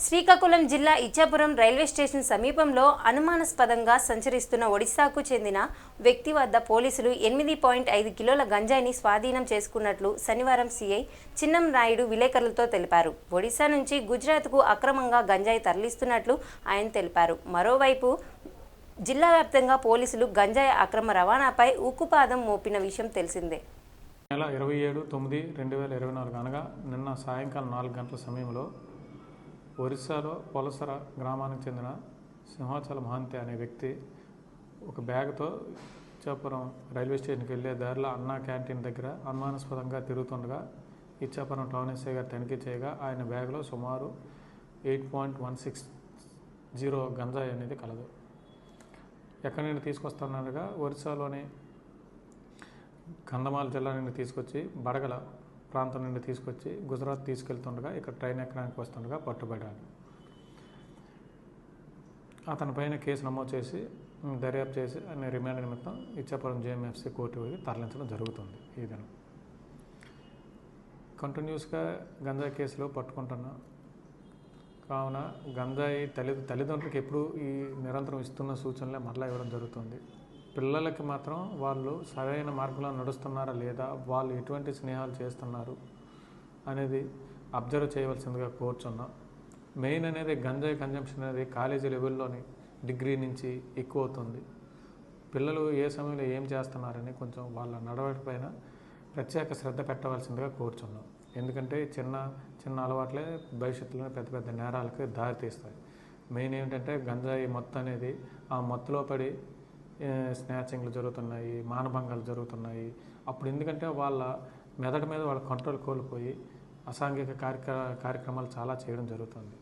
శ్రీకాకుళం జిల్లా Ichchapuram railway station సమీపంలో అనుమానాస్పదంగా సంచరిస్తున్న ఒడిశాకు చెందిన వ్యక్తి వద్ద పోలీసులు 8.5 కిలోల గంజాయిని స్వాధీనం చేసుకున్నట్లు శనివారం సీఐ చిన్నం నాయుడు విలేకరులతో తెలిపారు. ఒడిశా నుంచి గుజరాత్కు అక్రమంగా గంజాయి తరలిస్తున్నట్లు ఆయన తెలిపారు. మరోవైపు జిల్లా వ్యాప్తంగా పోలీసులు గంజాయి అక్రమ రవాణాపై ఉక్కుపాదం మోపిన విషయం తెలిసిందే. నెల 27/9/2024 అనగా నిన్న సాయంకాలం 4 గంటల సమయంలో ఒరిస్సాలో పొలసర గ్రామానికి చెందిన సింహాచల మహంతి అనే వ్యక్తి ఒక బ్యాగ్తో ఇచ్చాపురం రైల్వే స్టేషన్కి వెళ్ళే దారిలో అన్నా క్యాంటీన్ దగ్గర అనుమానాస్పదంగా తిరుగుతుండగా ఇచ్చాపురం టౌన్ ఎస్ఐ గారు తనిఖీ చేయగా ఆయన బ్యాగ్లో సుమారు 8.160 గంజాయి అనేది కలదు. ఎక్కడి నుండి తీసుకొస్తున్నారుగా ఒరిస్సాలోని కంధమాల జిల్లా నుండి తీసుకొచ్చి బడగల ప్రాంతం నుండి తీసుకొచ్చి గుజరాత్ తీసుకెళ్తుండగా ఇక్కడ ట్రైన్ ఎక్కడానికి వస్తుండగా పట్టుబడ్డాడు. అతనిపైన కేసు నమోదు చేసి దర్యాప్తు చేసి ఆయన రిమాండ్ నిమిత్తం ఇచ్చాపురం జేఎంఎఫ్సీ కోర్టుకి తరలించడం జరుగుతుంది. ఈ దినం కంటిన్యూస్గా గంజాయి కేసులో పట్టుకుంటున్నాం కావున గంజాయి తల్లిదండ్రులకు ఎప్పుడు ఈ నిరంతరం ఇస్తున్న సూచనలే మరలా ఇవ్వడం జరుగుతుంది. పిల్లలకి మాత్రం వాళ్ళు సరైన మార్గంలో నడుస్తున్నారా లేదా, వాళ్ళు ఎటువంటి స్నేహాలు చేస్తున్నారు అనేది అబ్జర్వ్ చేయవలసిందిగా కోరుచున్నాం. మెయిన్ అనేది గంజాయి కన్జంప్షన్ అనేది కాలేజీ లెవెల్లోని డిగ్రీ నుంచి ఎక్కువ అవుతుంది. పిల్లలు ఏ సమయంలో ఏం చేస్తున్నారని కొంచెం వాళ్ళ నడవడి పైన ప్రత్యేక శ్రద్ధ పెట్టవలసిందిగా కోరుచున్నాం. ఎందుకంటే చిన్న చిన్న అలవాట్లే భవిష్యత్తులో పెద్ద పెద్ద నేరాలకి దారితీస్తాయి. మెయిన్ ఏంటంటే గంజాయి మత్తు అనేది ఆ మత్తులో పడి స్నాచింగ్లు జరుగుతున్నాయి, మానభంగాలు జరుగుతున్నాయి. అప్పుడు ఎందుకంటే వాళ్ళ మెదడు మీద వాళ్ళ కంట్రోల్ కోల్పోయి అసాంఘిక కార్యక్రమాలు చాలా చేయడం జరుగుతుంది.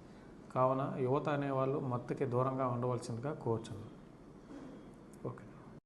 కావున యువత అనేవాళ్ళు మత్తుకి దూరంగా ఉండవలసిందిగా కోరుచున్నాం.